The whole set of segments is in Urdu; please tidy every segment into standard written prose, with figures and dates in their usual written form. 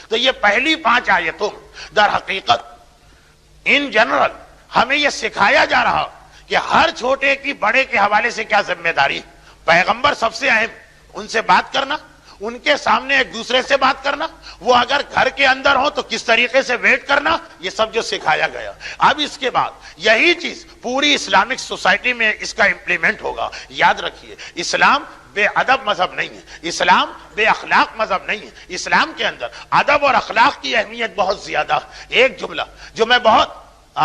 تو یہ پہلی 5 آیتوں در حقیقت ان جنرل ہمیں یہ سکھایا جا رہا کہ ہر چھوٹے کی بڑے کے حوالے سے کیا ذمہ داری. پیغمبر سب سے اہم، ان سے بات کرنا، ان کے سامنے ایک دوسرے سے بات کرنا، وہ اگر گھر کے اندر ہو تو کس طریقے سے ویٹ کرنا، یہ سب جو سکھایا گیا. اب اس کے بعد یہی چیز پوری اسلامک سوسائٹی میں اس کا امپلیمنٹ ہوگا. یاد رکھیے، اسلام بے ادب مذہب نہیں ہے، اسلام بے اخلاق مذہب نہیں ہے. اسلام کے اندر ادب اور اخلاق کی اہمیت بہت زیادہ. ایک جملہ جو میں بہت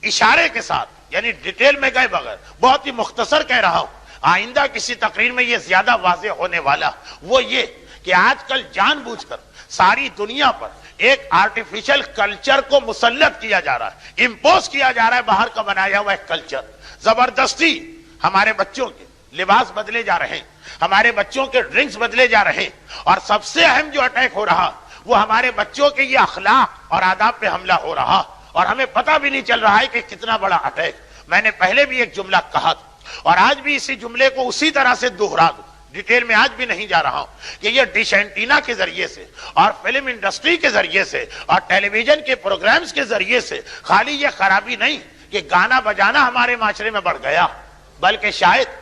اشارے کے ساتھ، یعنی ڈیٹیل میں گئے بغیر بہت ہی مختصر کہہ رہا ہوں، آئندہ کسی تقریر میں یہ زیادہ واضح ہونے والا، وہ یہ کہ آج کل جان بوجھ کر ساری دنیا پر ایک آرٹیفیشل کلچر کو مسلط کیا جا رہا ہے، امپوز کیا جا رہا ہے باہر کا بنایا ہوا ایک کلچر. زبردستی ہمارے بچوں کے لباس بدلے جا رہے ہیں، ہمارے بچوں کے ڈرنکس بدلے جا رہے ہیں، اور سب سے اہم جو اٹیک ہو رہا وہ ہمارے بچوں کے یہ اخلاق اور آداب پہ حملہ ہو رہا، اور ہمیں پتہ بھی نہیں چل رہا ہے کہ کتنا بڑا اٹیک. میں نے پہلے بھی ایک جملہ کہا تھا اور آج بھی اسی جملے کو اسی طرح سے دوہرا دوں، ڈیٹیل میں آج بھی نہیں جا رہا ہوں، کہ یہ ڈش اینٹینا کے ذریعے سے اور فلم انڈسٹری کے ذریعے سے اور ٹیلی ویژن کے پروگرامز کے ذریعے سے خالی یہ خرابی نہیں کہ گانا بجانا ہمارے معاشرے میں بڑھ گیا، بلکہ شاید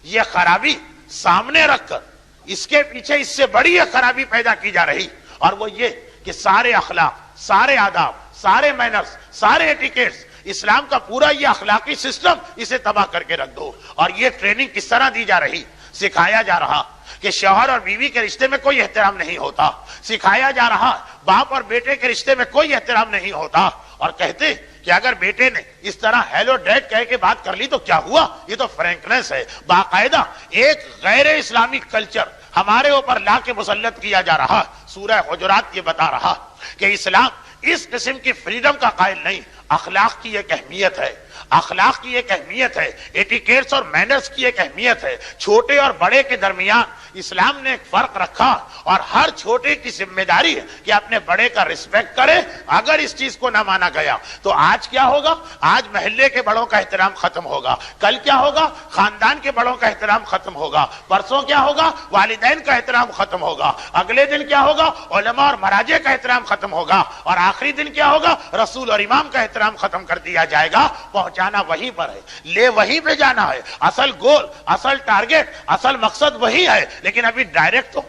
یہ خرابی سامنے رکھ کر اس کے پیچھے اس سے بڑی یہ خرابی پیدا کی جا رہی، اور وہ یہ کہ سارے اخلاق، سارے آداب، سارے مینرز، سارے ایٹیکیٹس، اسلام کا پورا یہ اخلاقی سسٹم اسے تباہ کر کے رکھ دو. اور یہ ٹریننگ کس طرح دی جا رہی، سکھایا جا رہا کہ شوہر اور بیوی کے رشتے میں کوئی احترام نہیں ہوتا، سکھایا جا رہا باپ اور بیٹے کے رشتے میں کوئی احترام نہیں ہوتا، اور کہتے کہ اگر بیٹے نے اس طرح ہیلو ڈیڈ کہہ کے بات کر لی تو کیا ہوا، یہ تو فرینکنس ہے. باقاعدہ ایک غیر اسلامی کلچر ہمارے اوپر لا کے مسلط کیا جا رہا. سورہ حجرات یہ بتا رہا کہ اسلام اس قسم کی فریڈم کا قائل نہیں. اخلاق کی ایک اہمیت ہے، اخلاق کی ایک اہمیت ہے، ایٹیکیٹس اور مینرز کی ایک اہمیت ہے. چھوٹے اور بڑے کے درمیان اسلام نے ایک فرق رکھا، اور ہر چھوٹے کی ذمہ داری ہے کہ اپنے بڑے کا رسپیکٹ کرے. اگر اس چیز کو نہ مانا گیا تو آج کیا ہوگا، آج محلے کے بڑوں کا احترام ختم ہوگا، کل کیا ہوگا، خاندان کے بڑوں کا احترام ختم ہوگا، پرسوں کیا ہوگا، والدین کا احترام ختم ہوگا، اگلے دن کیا ہوگا، علماء اور مراجع کا احترام ختم ہوگا، اور آخری دن کیا ہوگا، رسول اور امام کا احترام ختم کر دیا جائے گا. پہنچانا وہیں پر ہے، لے وہیں پہ جانا ہے. اصل گول، اصل ٹارگٹ، اصل مقصد وہی ہے. لیکن ابھی ڈائریکٹ تو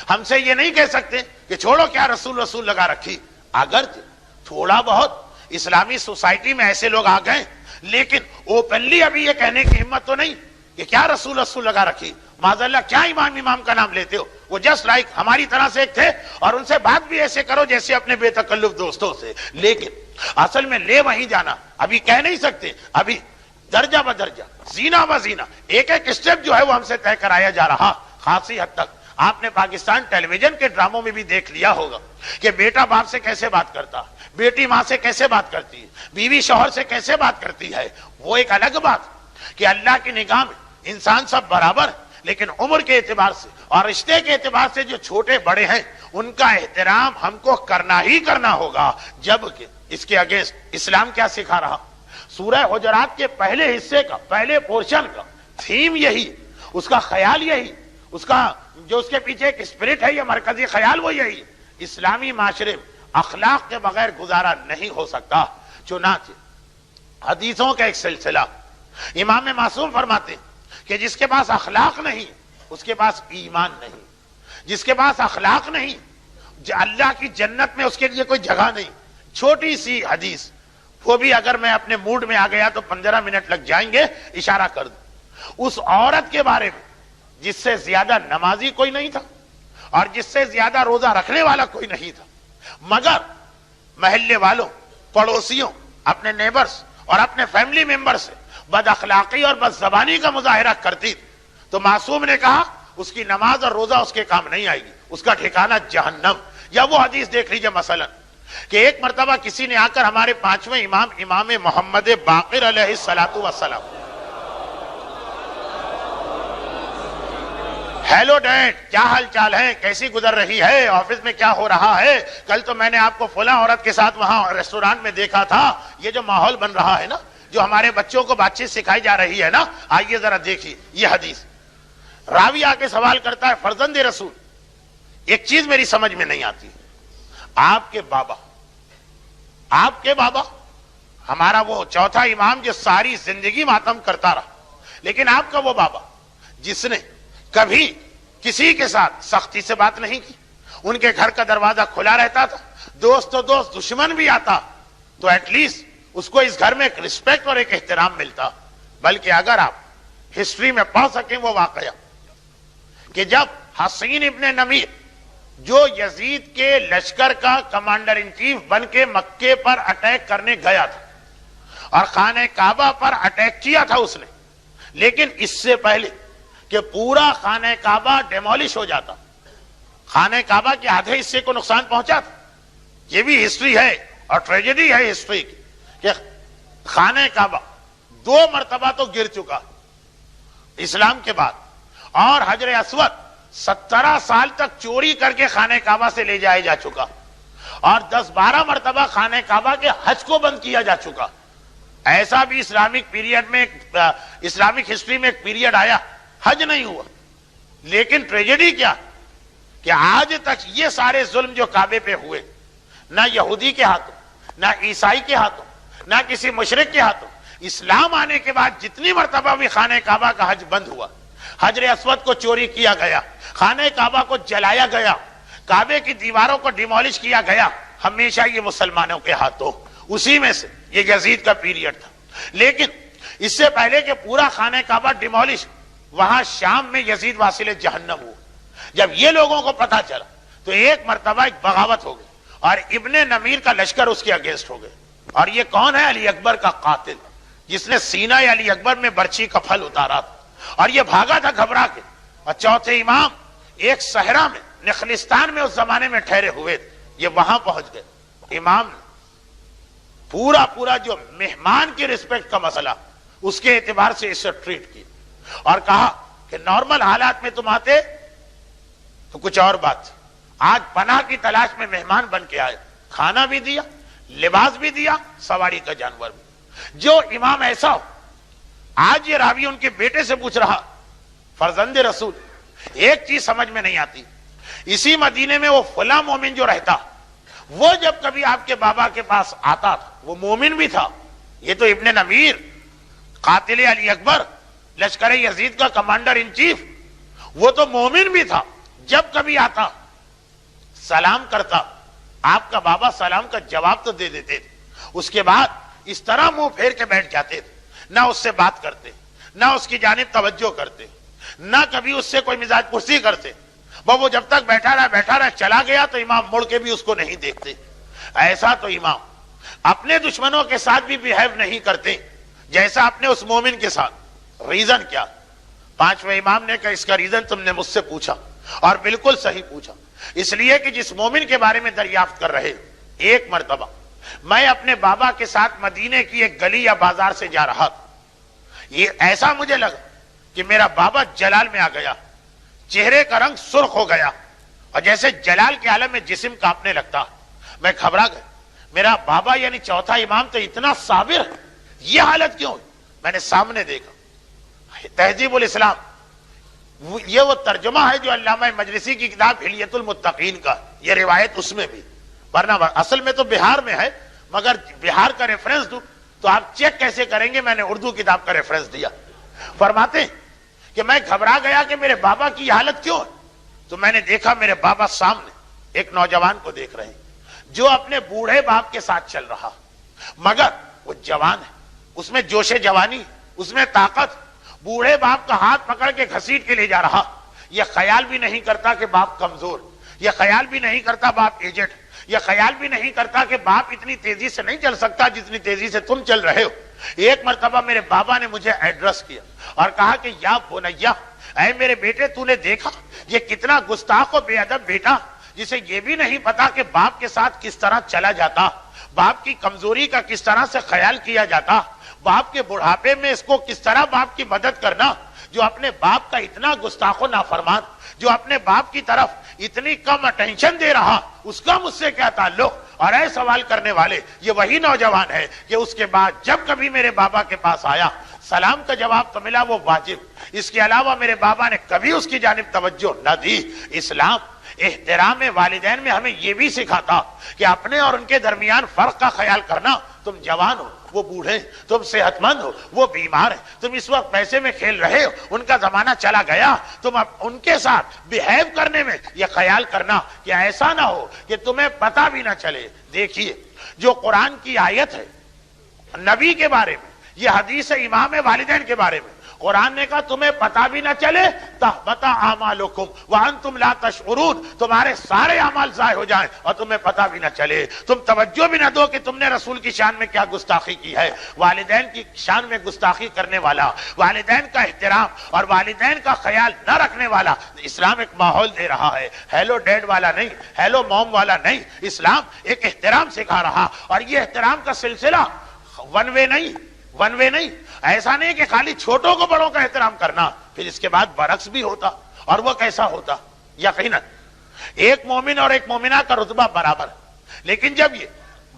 ہم سے یہ نہیں کہہ سکتے کہ چھوڑو کیا رسول لگا رکھی. اگر تھوڑا بہت اسلامی سوسائٹی میں ایسے لوگ آ گئے، لیکن اوپنلی ابھی یہ کہنے کی ہمت تو نہیں کہ کیا رسول لگا رکھی. معاذاللہ کیا امام کا نام لیتے ہو. وہ جسٹ لائک ہماری طرح سے ایک تھے، اور ان سے بات بھی ایسے کرو جیسے اپنے بے تکلف دوستوں سے. لیکن اصل میں لے وہیں جانا ابھی کہہ نہیں سکتے. ابھی درجہ بدرجہ، زینہ بزینہ ایک ایک اسٹیپ جو ہے وہ ہم سے طے کرایا جا رہا. خاصی حد تک آپ نے پاکستان ٹیلی ویژن کے ڈراموں میں بھی دیکھ لیا ہوگا کہ بیٹا باپ سے کیسے بات کرتا، بیٹی ماں سے کیسے بات کرتی ہے، بیوی شوہر سے کیسے بات کرتی ہے. وہ ایک الگ بات کہ اللہ کی نگاہ میں انسان سب برابر ہے، لیکن عمر کے اعتبار سے اور رشتے کے اعتبار سے جو چھوٹے بڑے ہیں ان کا احترام ہم کو کرنا ہی کرنا ہوگا. جبکہ اس کے اگینسٹ اسلام کیا سکھا رہا، سورہ حجرات کے پہلے حصے کا، پہلے پورشن کا تھیم یہی، اس کا خیال یہی، اس کا جو اس کے پیچھے ایک اسپرٹ ہے، یہ مرکزی خیال وہ یہی. اسلامی معاشرے میں اخلاق کے بغیر گزارا نہیں ہو سکتا. چنانچہ حدیثوں کا ایک سلسلہ، امام معصوم فرماتے ہیں کہ جس کے پاس اخلاق نہیں اس کے پاس ایمان نہیں، جس کے پاس اخلاق نہیں اللہ کی جنت میں اس کے لیے کوئی جگہ نہیں. چھوٹی سی حدیث، وہ بھی اگر میں اپنے موڈ میں آ گیا تو 15 منٹ لگ جائیں گے، اشارہ کر دوں. اس عورت کے بارے میں جس سے زیادہ نمازی کوئی نہیں تھا اور جس سے زیادہ روزہ رکھنے والا کوئی نہیں تھا، مگر محلے والوں، پڑوسیوں، اپنے نیبرز اور اپنے فیملی ممبر سے بد اخلاقی اور بد زبانی کا مظاہرہ کرتی تھی، تو معصوم نے کہا اس کی نماز اور روزہ اس کے کام نہیں آئے گی، اس کا ٹھکانہ جہنم. یا وہ حدیث دیکھ لیجئے مثلا کہ ایک مرتبہ کسی نے آ کر ہمارے 5ویں امام محمد باقر علیہ الصلوۃ والسلام، ہیلو ڈیڈ، کیا حال چال ہے، کیسی گزر رہی ہے، آفس میں کیا ہو رہا ہے، کل تو میں نے آپ کو فلاں عورت کے ساتھ وہاں ریسٹورانٹ میں دیکھا تھا. یہ جو ماحول بن رہا ہے نا، جو ہمارے بچوں کو بات چیت سکھائی جا رہی ہے نا، آئیے ذرا دیکھیے یہ حدیث. راوی آ کے سوال کرتا ہے، فرزند رسول ایک چیز میری سمجھ میں نہیں آتی، آپ کے بابا ہمارا وہ چوتھا امام جو ساری زندگی ماتم کرتا رہا، لیکن آپ کا وہ بابا جس نے کبھی کسی کے ساتھ سختی سے بات نہیں کی، ان کے گھر کا دروازہ کھلا رہتا تھا، دوست تو دوست دشمن بھی آتا تو ایٹ لیسٹ اس کو اس گھر میں ایک رسپیکٹ اور ایک احترام ملتا۔ بلکہ اگر آپ ہسٹری میں پڑھ سکیں وہ واقعہ کہ جب حسین ابن نمیر جو یزید کے لشکر کا کمانڈر ان چیف بن کے مکے پر اٹیک کرنے گیا تھا اور خانہ کعبہ پر اٹیک کیا تھا اس نے، لیکن اس سے پہلے کہ پورا خانہ کعبہ ڈیمولش ہو جاتا، خانہ کعبہ کے آدھے حصے کو نقصان پہنچا تھا۔ یہ بھی ہسٹری ہے اور ٹریجڈی ہے ہسٹری کی کہ خانہ کعبہ 2 مرتبہ تو گر چکا اسلام کے بعد، اور حجر اسود 17 سال تک چوری کر کے خانہ کعبہ سے لے جایا جا چکا، اور 10-12 مرتبہ خانہ کعبہ کے حج کو بند کیا جا چکا۔ ایسا بھی اسلامک پیریڈ میں اسلامک ہسٹری میں ایک پیریڈ آیا حج نہیں ہوا، لیکن ٹریجڈی کیا کہ آج تک یہ سارے ظلم جو کعبے پہ ہوئے، نہ یہودی کے ہاتھوں، نہ عیسائی کے ہاتھوں، نہ کسی مشرک کے ہاتھوں، اسلام آنے کے بعد جتنی مرتبہ بھی خانہ کعبہ کا حج بند ہوا، حجر اسود کو چوری کیا گیا، خانہ کعبہ کو جلایا گیا، کعبے کی دیواروں کو ڈیمولش کیا گیا، ہمیشہ یہ مسلمانوں کے ہاتھوں۔ اسی میں سے یہ یزید کا پیریڈ تھا، لیکن اس سے پہلے کہ پورا خانہ کعبہ ڈیمولش، وہاں شام میں یزید واصل جہنم ہوا۔ جب یہ لوگوں کو پتا چلا تو ایک مرتبہ ایک بغاوت ہو گئی اور ابن نمیر کا لشکر اس کے اگینسٹ ہو گئے۔ اور یہ کون ہے؟ علی اکبر کا قاتل، جس نے سینہ علی اکبر میں برچی کا پھل اتارا تھا، اور یہ بھاگا تھا گھبرا کے۔ اور چوتھے امام ایک صحرا میں نخلستان میں اس زمانے میں ٹھہرے ہوئے تھے، یہ وہاں پہنچ گئے۔ امام نے پورا جو مہمان کی رسپیکٹ کا مسئلہ، اس کے اعتبار سے اسے ٹریٹ کیا اور کہا کہ نارمل حالات میں تم آتے تو کچھ اور بات تھی، آج پناہ کی تلاش میں مہمان بن کے آئے، کھانا بھی دیا، لباس بھی دیا، سواری کا جانور بھی۔ جو امام ایسا ہو، آج یہ راوی ان کے بیٹے سے پوچھ رہا، فرزند رسول، ایک چیز سمجھ میں نہیں آتی، اسی مدینے میں وہ فلاں مومن جو رہتا، وہ جب کبھی آپ کے بابا کے پاس آتا تھا وہ مومن بھی تھا، یہ تو ابن نمیر قاتل علی اکبر لشکر یزید کا کمانڈر ان چیف، وہ تو مومن بھی تھا، جب کبھی آتا سلام کرتا، آپ کا بابا سلام کا جواب تو دے دیتے تھے، اس کے بعد اس طرح منہ پھیر کے بیٹھ جاتے تھے، نہ اس سے بات کرتے، نہ اس کی جانب توجہ کرتے، نہ کبھی اس سے کوئی مزاج پرسی کرتے۔ وہ جب تک بیٹھا رہا چلا گیا تو امام مڑ کے بھی اس کو نہیں دیکھتے۔ ایسا تو امام اپنے دشمنوں کے ساتھ بھی بیہیو نہیں کرتے جیسا اپنے اس مومن کے ساتھ۔ ریزن کیا؟ پانچویں امام نے کہا اس کا ریزن تم نے مجھ سے پوچھا اور بالکل صحیح پوچھا، اس لیے کہ جس مومن کے بارے میں دریافت کر رہے، ایک مرتبہ میں اپنے بابا کے ساتھ مدینے کی ایک گلی یا بازار سے جا رہا تھا، یہ ایسا مجھے لگا کہ میرا بابا جلال میں آ گیا، چہرے کا رنگ سرخ ہو گیا اور جیسے جلال کے عالم میں جسم کانپنے لگتا، میں گھبرا گیا۔ میرا بابا یعنی چوتھا امام تو اتنا صابر ہے، یہ حالت کیوں ہوئی؟ میں نے سامنے دیکھا، تہذیب الاسلام، یہ وہ ترجمہ ہے جو علامہ مجلسی کی کتاب حلیت المتقین کا، یہ روایت اس میں بھی، ورنہ اصل میں تو بہار میں ہے، مگر بہار کا ریفرنس دوں تو آپ چیک کیسے کریں گے؟ میں نے اردو کتاب کا ریفرنس دیا۔ فرماتے ہیں کہ میں گھبرا گیا کہ میرے بابا کی حالت کیوں ہے، تو میں نے دیکھا میرے بابا سامنے ایک نوجوان کو دیکھ رہے ہیں جو اپنے بوڑھے باپ کے ساتھ چل رہا، مگر وہ جوان ہے، اس میں جوش جوانی، اس میں طاقت، بوڑھے باپ کا ہاتھ پکڑ کے گھسیٹ کے لے جا رہا، یہ خیال بھی نہیں کرتا کہ باپ کمزور، یہ خیال بھی نہیں کرتا باپ ایجڈ، یہ خیال بھی نہیں کرتا کہ باپ اتنی تیزی سے نہیں چل سکتا جتنی تیزی سے تم چل رہے ہو۔ ایک مرتبہ میرے بابا نے مجھے ایڈریس کیا اور کہا کہ یا بنیا، اے میرے بیٹے، تو نے دیکھا یہ کتنا گستاخ و بے ادب بیٹا، جسے یہ بھی نہیں پتا کہ باپ کے ساتھ کس طرح چلا جاتا، باپ کی کمزوری کا کس طرح سے خیال کیا جاتا، باپ کے بڑھاپے میں اس کو کس طرح باپ کی مدد کرنا، جو اپنے باپ کا اتنا گستاخ و نافرمان، جو اپنے باپ کی طرف اتنی کم اٹینشن دے رہا، اس کا مجھ سے کیا تعلق؟ اور اے سوال کرنے والے، یہ وہی نوجوان ہے کہ اس کے بعد جب کبھی میرے بابا کے پاس آیا، سلام کا جواب تو ملا وہ واجب، اس کے علاوہ میرے بابا نے کبھی اس کی جانب توجہ نہ دی۔ اسلام احترام والدین میں ہمیں یہ بھی سکھاتا کہ اپنے اور ان کے درمیان فرق کا خیال کرنا. تم جوان ہو، وہ بوڑھے، تم صحت مند ہو، وہ بیمار ہیں، تم اس وقت پیسے میں کھیل رہے ہو، ان کا زمانہ چلا گیا. تم ان کے ساتھ بیہیو کرنے میں یہ خیال کرنا کہ ایسا نہ ہو کہ تمہیں پتہ بھی نہ چلے. دیکھیے جو قرآن کی آیت ہے نبی کے بارے میں، یہ حدیث ہے امام والدین کے بارے میں. قرآن نے کہا تمہیں پتہ بھی نہ چلے تحبط اعمالکم وانتم لا تشعرون، تمہارے سارے اعمال ضائع ہو جائیں اور تمہیں پتہ بھی نہ چلے. تم توجہ بھی نہ دو کہ تم نے رسول کی شان میں کیا گستاخی کی ہے. والدین کی شان میں گستاخی کرنے والا، والدین کا احترام اور والدین کا خیال نہ رکھنے والا، اسلام ایک ماحول دے رہا ہے. ہیلو ڈیڈ والا نہیں، ہیلو موم والا نہیں. اسلام ایک احترام سکھا رہا، اور یہ احترام کا سلسلہ ون وے نہیں. ایسا نہیں کہ خالی چھوٹوں کو بڑوں کا احترام کرنا، پھر اس کے بعد برعکس بھی ہوتا. اور وہ کیسا ہوتا؟ یقیناً ایک مومن اور ایک مومنہ کا رتبہ برابر ہے، لیکن جب یہ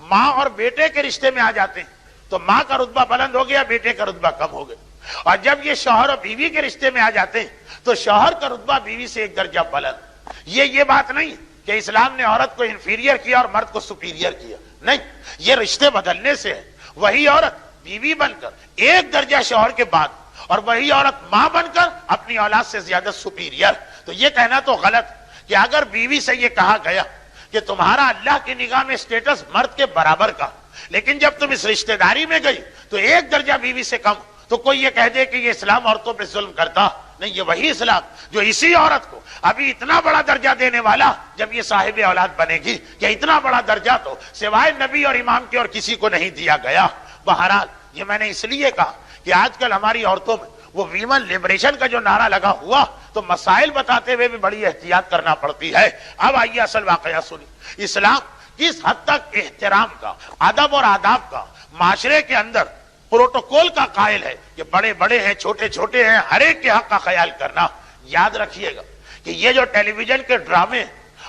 ماں اور بیٹے کے رشتے میں آ جاتے ہیں تو ماں کا رتبہ بلند ہو گیا، بیٹے کا رتبہ کم ہو گیا. اور جب یہ شوہر اور بیوی کے رشتے میں آ جاتے ہیں تو شوہر کا رتبہ بیوی سے ایک درجہ بلند. یہ بات نہیں کہ اسلام نے عورت کو انفیریئر کیا اور مرد کو سپیریئر کیا، نہیں. یہ رشتے بدلنے سے ہے. وہی عورت بیوی بن کر ایک درجہ شوہر کے بعد، اور وہی عورت ماں بن کر اپنی اولاد سے زیادہ سپیریئر. تو یہ کہنا تو غلط کہ اگر بیوی سے یہ کہا گیا کہ تمہارا اللہ کی نگاہ میں اسٹیٹس مرد کے برابر کا، لیکن جب تم اس رشتہ داری میں گئی تو ایک درجہ بیوی سے کم، تو کوئی یہ کہہ دے کہ یہ اسلام عورتوں پہ ظلم کرتا. نہیں، یہ وہی اسلام جو اسی عورت کو ابھی اتنا بڑا درجہ دینے والا جب یہ صاحب اولاد بنے گی، کہ اتنا بڑا درجہ تو سوائے نبی اور امام کے اور کسی کو نہیں دیا گیا. بہرحال یہ میں نے اس لیے کہا کہ آج کل ہماری عورتوں میں وہ ویمن لبریشن کا جو نعرہ لگا ہوا، تو مسائل بتاتے ہوئے بھی بڑی احتیاط کرنا پڑتی ہے. اب آئیے اصل واقعہ سنی. اسلام کس حد تک احترام کا، ادب اور آداب کا معاشرے کے اندر پروٹوکول کا قائل ہے کہ بڑے بڑے ہیں، چھوٹے چھوٹے ہیں، ہر ایک کے حق کا خیال کرنا. یاد رکھیے گا کہ یہ جو ٹیلی ویژن کے ڈرامے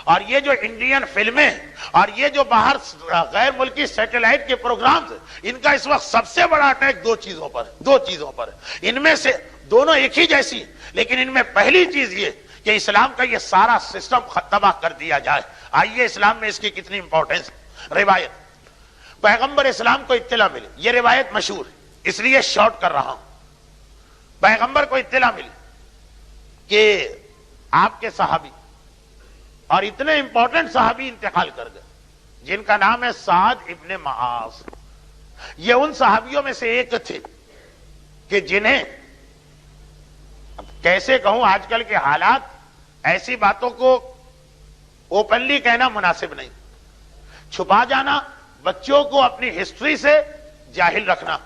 اور یہ جو انڈین فلمیں اور یہ جو باہر غیر ملکی سیٹلائٹ کے پروگرامز، ان کا اس وقت سب سے بڑا اٹیک دو چیزوں پر ہے. ان میں سے دونوں ایک ہی جیسی، لیکن ان میں پہلی چیز یہ کہ اسلام کا یہ سارا سسٹم تباہ کر دیا جائے. آئیے اسلام میں اس کی کتنی امپورٹنس. روایت پیغمبر اسلام کو اطلاع ملی، یہ روایت مشہور ہے اس لیے شارٹ کر رہا ہوں. پیغمبر کو اطلاع ملی کہ آپ کے صحابی اور اتنے امپورٹنٹ صحابی انتقال کر گئے جن کا نام ہے سعد ابن معاذ. یہ ان صحابیوں میں سے ایک تھے کہ جنہیں کیسے کہوں، آج کل کے حالات ایسی باتوں کو اوپنلی کہنا مناسب نہیں، چھپا جانا، بچوں کو اپنی ہسٹری سے جاہل رکھنا.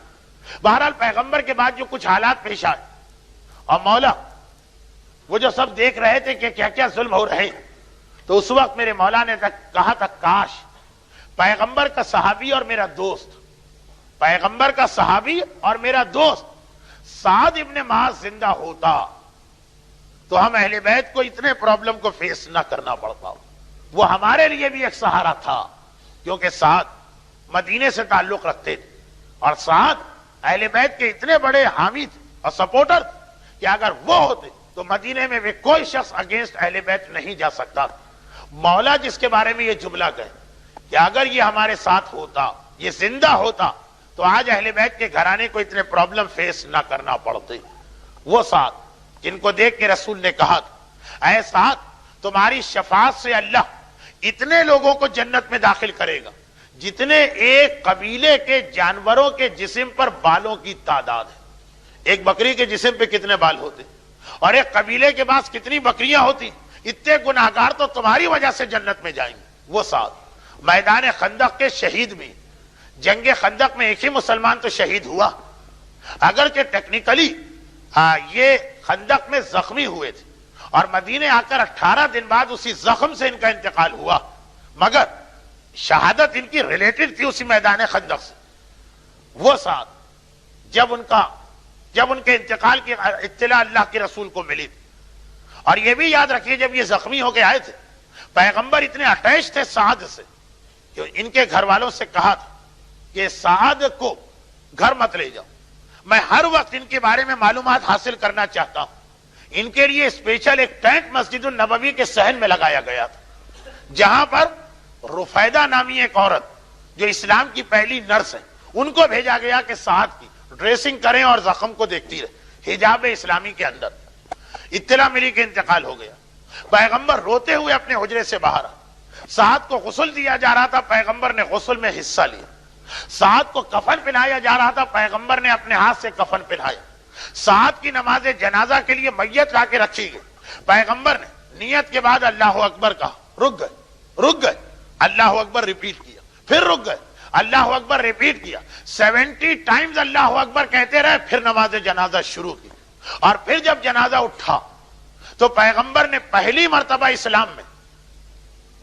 بہرحال پیغمبر کے بعد جو کچھ حالات پیش آئے اور مولا وہ جو سب دیکھ رہے تھے کہ کیا کیا ظلم ہو رہے ہیں، تو اس وقت میرے مولا نے کہا تھا کاش پیغمبر کا صحابی اور میرا دوست، پیغمبر کا صحابی اور میرا دوست سعد ابن معاذ زندہ ہوتا تو ہم اہل بیت کو اتنے پرابلم کو فیس نہ کرنا پڑتا. وہ ہمارے لیے بھی ایک سہارا تھا، کیونکہ سعد مدینے سے تعلق رکھتے تھے اور سعد اہل بیت کے اتنے بڑے حامی تھے اور سپورٹر تھے کہ اگر وہ ہوتے تو مدینے میں بھی کوئی شخص اگینسٹ اہل بیت نہیں جا سکتا. مولا جس کے بارے میں یہ جملہ کہے کہ اگر یہ ہمارے ساتھ ہوتا، یہ زندہ ہوتا، تو آج اہل بیت کے گھرانے کو اتنے پرابلم فیس نہ کرنا پڑتے. وہ سعد جن کو دیکھ کے رسول نے کہا تھا اے سعد تمہاری شفاعت سے اللہ اتنے لوگوں کو جنت میں داخل کرے گا جتنے ایک قبیلے کے جانوروں کے جسم پر بالوں کی تعداد ہے. ایک بکری کے جسم پہ کتنے بال ہوتے اور ایک قبیلے کے پاس کتنی بکریاں ہوتی، اتنے گناہگار تو تمہاری وجہ سے جنت میں جائیں گے. وہ سعد میدان خندق کے شہید بھی، جنگ خندق میں ایک ہی مسلمان تو شہید ہوا، اگرچہ ٹیکنیکلی یہ خندق میں زخمی ہوئے تھے اور مدینے آ کر 18 دن بعد اسی زخم سے ان کا انتقال ہوا، مگر شہادت ان کی ریلیٹڈ تھی اسی میدان خندق سے. وہ سعد جب ان کے انتقال کی اطلاع اللہ کے رسول کو ملی تھی، اور یہ بھی یاد رکھیے جب یہ زخمی ہو کے آئے تھے پیغمبر اتنے اٹیچ تھے سعد سے کہ ان کے گھر والوں سے کہا تھا کہ سعد کو گھر مت لے جاؤ، میں ہر وقت ان کے بارے میں معلومات حاصل کرنا چاہتا ہوں. ان کے لیے اسپیشل ایک ٹینٹ مسجد النبوی کے صحن میں لگایا گیا تھا، جہاں پر رفیدہ نامی ایک عورت جو اسلام کی پہلی نرس ہے، ان کو بھیجا گیا کہ سعد کی ڈریسنگ کریں اور زخم کو دیکھتی رہے، حجاب اسلامی کے اندر۔ اطلاع ملی کہ انتقال ہو گیا، پیغمبر روتے ہوئے اپنے حجرے سے باہر آئے۔ سعد کو غسل دیا جا رہا تھا، پیغمبر نے غسل میں حصہ لیا۔ سعد کو کفن پہنایا جا رہا تھا، پیغمبر نے اپنے ہاتھ سے کفن پہنایا۔ سعد کی نماز جنازہ کے لیے میت لا کے رکھی گئی، پیغمبر نے نیت کے بعد اللہ اکبر کہا، رک گئے، اللہ اکبر ریپیٹ کیا، پھر رک گئے، اللہ اکبر ریپیٹ کیا، 70 ٹائمز اللہ اکبر کہتے رہے، پھر نماز جنازہ شروع کی۔ اور پھر جب جنازہ اٹھا تو پیغمبر نے پہلی مرتبہ اسلام میں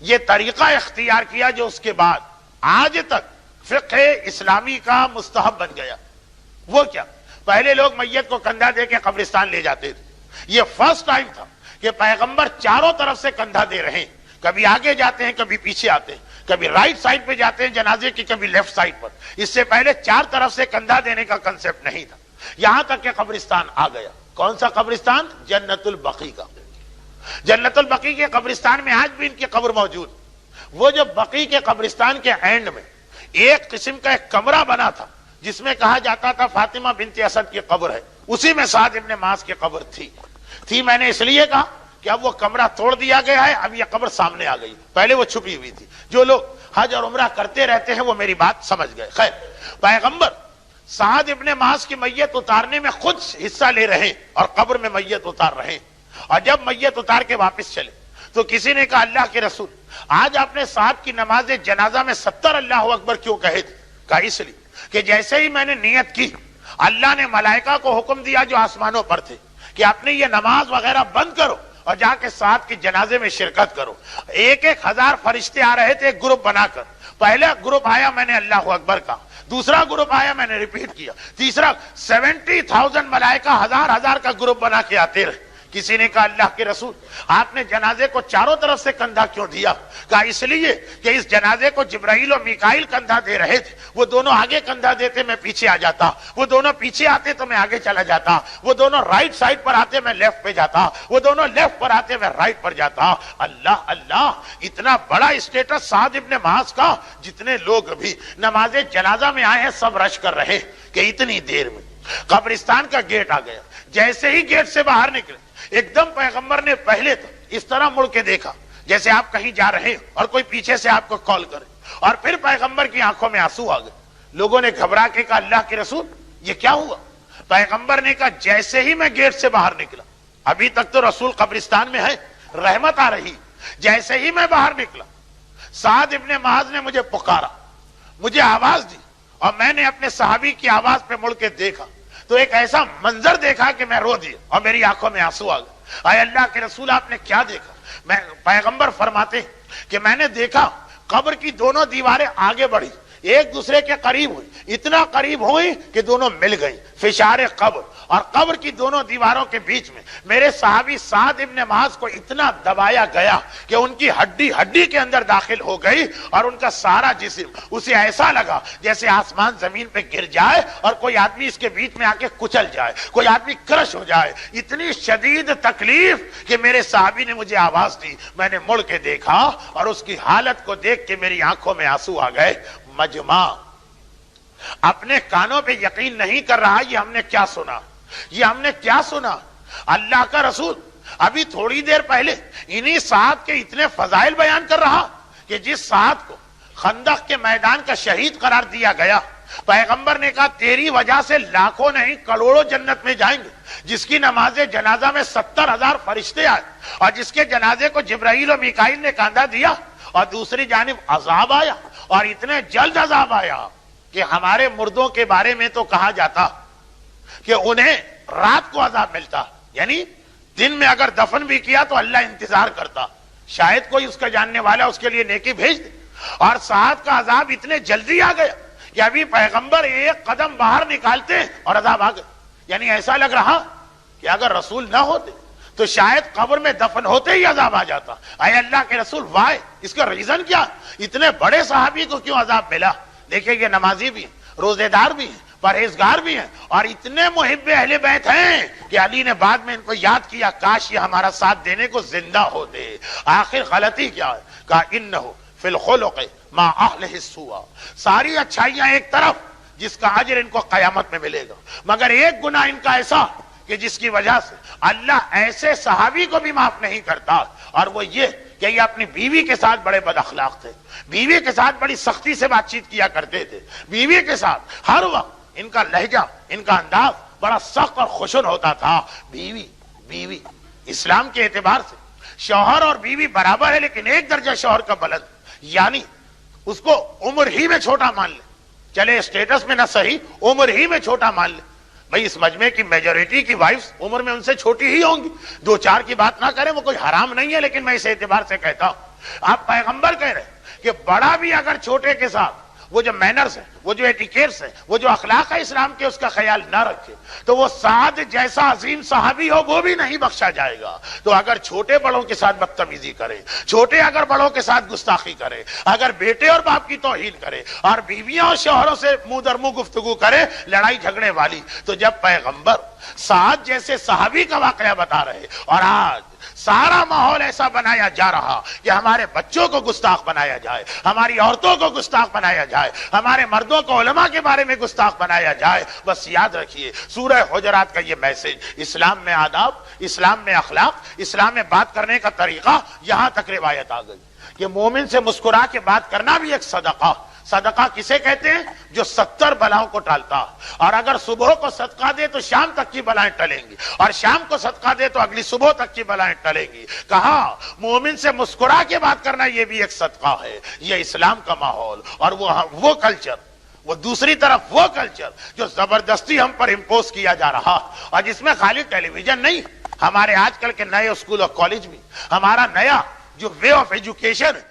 یہ طریقہ اختیار کیا جو اس کے بعد آج تک فقہ اسلامی کا مستحب بن گیا۔ وہ کیا؟ پہلے لوگ میت کو کندھا دے کے قبرستان لے جاتے تھے، یہ فرسٹ ٹائم تھا کہ پیغمبر چاروں طرف سے کندھا دے رہے ہیں، کبھی آگے جاتے ہیں، کبھی پیچھے آتے ہیں، کبھی رائٹ سائڈ پہ جاتے ہیں جنازے کی، کبھی لیفٹ سائڈ پر۔ اس سے پہلے چار طرف سے کندھا دینے کا کنسپٹ نہیں تھا، یہاں تک کہ قبرستان آ گیا۔ کون سا قبرستان؟ جنت البقیع کا۔ جنت البقیع کے قبرستان میں آج بھی ان کی قبر موجود۔ وہ جو بقیع کے قبرستان کے اینڈ میں ایک قسم کا ایک کمرہ بنا تھا جس میں کہا جاتا تھا فاطمہ بنت اسد کی قبر ہے، اسی میں سعد ابن معاذ کی قبر تھی۔ میں نے اس لیے کہا کہ اب وہ کمرہ توڑ دیا گیا ہے، اب یہ قبر سامنے آ گئی، پہلے وہ چھپی ہوئی تھی۔ جو لوگ حج اور عمرہ کرتے رہتے ہیں وہ میری بات سمجھ گئے۔ خیر، پیغمبر سعد ابن معاذ کی میت اتارنے میں خود حصہ لے رہے ہیں اور قبر میں میت اتار رہے ہیں، اور جب میت اتار کے واپس چلے تو کسی نے کہا اللہ کے رسول آج آپ نے سعد کی نماز جنازہ میں 70 اللہ اکبر کیوں کہے تھے؟ کہا اس لیے کہ جیسے ہی میں نے نیت کی، اللہ نے ملائکہ کو حکم دیا جو آسمانوں پر تھے کہ اپنی یہ نماز وغیرہ بند کرو اور جا کے سعد کی جنازے میں شرکت کرو۔ 1,000 فرشتے آ رہے تھے ایک گروپ بنا کر، پہلا گروپ آیا میں نے اللہ اکبر کہا، دوسرا گروپ آیا میں نے ریپیٹ کیا، تیسرا 70,000 ملائکہ ہزار کا گروپ بنا کے آتے رہے۔ کسی نے کہا اللہ کے رسول آپ نے جنازے کو چاروں طرف سے کندھا کیوں دیا؟ کہا اس لیے کہ اس جنازے کو جبرائیل اور میکائیل کندھا دے رہے تھے، وہ دونوں آگے کندھا دیتے میں پیچھے آ جاتا، وہ دونوں پیچھے آتے تو میں آگے چلا جاتا، وہ دونوں رائٹ سائڈ پر آتے میں لیفٹ پہ جاتا، وہ دونوں لیفٹ پر آتے میں رائٹ پر جاتا۔ اللہ، اتنا بڑا اسٹیٹس سعد ابن معاذ کا، جتنے لوگ بھی نماز جنازہ میں آئے ہیں سب رش کر رہے کہ اتنی دیر میں قبرستان کا گیٹ آ گیا۔ جیسے ہی گیٹ سے باہر نکلے ایک دم پیغمبر نے پہلے تو اس طرح مڑ کے دیکھا جیسے آپ کہیں جا رہے ہیں اور کوئی پیچھے سے آپ کو کال کرے، اور پھر پیغمبر کی آنکھوں میں آنسو آ گئے۔ لوگوں نے گھبرا کے کہا اللہ کے رسول یہ کیا ہوا؟ پیغمبر نے کہا جیسے ہی میں گیٹ سے باہر نکلا، ابھی تک تو رسول قبرستان میں ہے، رحمت آ رہی، جیسے ہی میں باہر نکلا سعد ابن معاذ نے مجھے پکارا، مجھے آواز دی، اور میں نے اپنے صحابی کی آواز پہ مڑ کے دیکھا تو ایک ایسا منظر دیکھا کہ میں رو دیا اور میری آنکھوں میں آنسو آ گئے۔ اے اللہ کے رسول آپ نے کیا دیکھا؟ پیغمبر فرماتے کہ میں نے دیکھا قبر کی دونوں دیواریں آگے بڑھی، ایک دوسرے کے قریب ہوئی، اتنا قریب ہوئی کہ دونوں مل گئی، فشار قبر، اور قبر کی دونوں دیواروں کے بیچ میں میرے صحابی سعد ابن معاذ کو اتنا دبایا گیا کہ ان کی ہڈی کے اندر داخل ہو گئی، اور ان کا سارا جسم اسے ایسا لگا جیسے آسمان زمین پہ گر جائے اور کوئی آدمی اس کے بیچ میں آ کے کچل جائے، کوئی آدمی کرش ہو جائے۔ اتنی شدید تکلیف کہ میرے صحابی نے مجھے آواز دی، میں نے مڑ کے دیکھا اور اس کی حالت کو دیکھ کے میری آنکھوں میں آنسو آ گئے۔ مجمع اپنے کانوں پہ یقین نہیں کر رہا، یہ ہم نے کیا سنا؟ اللہ کا رسول ابھی تھوڑی دیر پہلے انہی سعد کے اتنے فضائل بیان کر رہا کہ جس سعد کو خندق کے میدان کا شہید قرار دیا گیا، پیغمبر نے کہا تیری وجہ سے لاکھوں نہیں کروڑوں جنت میں جائیں گے، جس کی نماز جنازہ میں 70,000 فرشتے آئے اور جس کے جنازے کو جبرائیل اور میکائیل نے کاندھا دیا، اور دوسری جانب عذاب آیا، اور اتنے جلد عذاب آیا کہ ہمارے مردوں کے بارے میں تو کہا جاتا کہ انہیں رات کو عذاب ملتا، یعنی دن میں اگر دفن بھی کیا تو اللہ انتظار کرتا، شاید کوئی اس کا جاننے والا اس کے لیے نیکی بھیج دے، اور سعد کا عذاب اتنے جلدی آ گیا کہ ابھی پیغمبر ایک قدم باہر نکالتے اور عذاب آ گئے۔ یعنی ایسا لگ رہا کہ اگر رسول نہ ہوتے تو شاید قبر میں دفن ہوتے ہی عذاب آ جاتا۔ اے اللہ کے رسول وائے، اس کا ریزن کیا؟ اتنے بڑے صحابی کو کیوں عذاب ملا؟ دیکھیں یہ نمازی بھی ہیں، روزے دار بھی ہیں، پرہیزگار بھی ہیں اور اتنے محب اہل بیت ہیں کہ علی نے بعد میں ان کو یاد کیا کاش یہ ہمارا ساتھ دینے کو زندہ ہوتے. آخر غلطی کیا ہے؟ کہا انہو فی الخلق ما اہلہ السوء. ساری اچھائیاں ایک طرف جس کا اجر ان کو قیامت میں ملے گا، مگر ایک گناہ ان کا ایسا کہ جس کی وجہ سے اللہ ایسے صحابی کو بھی معاف نہیں کرتا، اور وہ یہ کہ یہ اپنی بیوی کے ساتھ بڑے بد اخلاق تھے، بیوی کے ساتھ بڑی سختی سے بات چیت کیا کرتے تھے، بیوی کے ساتھ ہر وقت ان کا لہجہ، ان کا انداز بڑا سخت اور خشن ہوتا تھا. بیوی اسلام کے اعتبار سے شوہر اور بیوی برابر ہے، لیکن ایک درجہ شوہر کا بلند، یعنی اس کو عمر ہی میں چھوٹا مان لے، چلے اسٹیٹس میں نہ صحیح، عمر ہی میں چھوٹا مان لے. بھئی اس مجمع کی میجورٹی کی وائفز عمر میں ان سے چھوٹی ہی ہوں گی، 2-4 کی بات نہ کریں، وہ کوئی حرام نہیں ہے، لیکن میں اس اعتبار سے کہتا ہوں آپ پیغمبر کہہ رہے ہیں کہ بڑا بھی اگر چھوٹے کے ساتھ وہ جو مینرز ہیں، وہ جو ایٹیکیٹس ہیں، وہ جو اخلاق ہے اسلام کے، اس کا خیال نہ رکھے تو وہ سعد جیسا عظیم صحابی ہو وہ بھی نہیں بخشا جائے گا. تو اگر چھوٹے بڑوں کے ساتھ بدتمیزی کرے، چھوٹے اگر بڑوں کے ساتھ گستاخی کرے، اگر بیٹے اور باپ کی توہین کرے اور بیویاں اور شوہروں سے منہ در منہ گفتگو کرے لڑائی جھگڑے والی، تو جب پیغمبر سعد جیسے صحابی کا واقعہ بتا رہے اور آج سارا ماحول ایسا بنایا جا رہا کہ ہمارے بچوں کو گستاخ بنایا جائے، ہماری عورتوں کو گستاخ بنایا جائے، ہمارے مردوں کو علماء کے بارے میں گستاخ بنایا جائے، بس یاد رکھیے سورہ حجرات کا یہ میسج، اسلام میں آداب، اسلام میں اخلاق، اسلام میں بات کرنے کا طریقہ، یہاں تک روایت آ گئی کہ مومن سے مسکرا کے بات کرنا بھی ایک صدقہ. صدقہ کسے کہتے ہیں؟ جو 70 بلاؤں کو ٹالتا، اور اگر صبح کو صدقہ دے تو شام تک کی بلائیں ٹلیں گی، اور شام کو صدقہ دے تو اگلی صبح تک کی بلائیں ٹلیں گی. کہا مومن سے مسکرا کے بات کرنا یہ بھی ایک صدقہ ہے. یہ اسلام کا ماحول اور وہ کلچر، وہ دوسری طرف وہ کلچر جو زبردستی ہم پر امپوز کیا جا رہا، اور جس میں خالی ٹیلی ویژن نہیں، ہمارے آج کل کے نئے اسکول اور کالج بھی، ہمارا نیا جو وے آف ایجوکیشن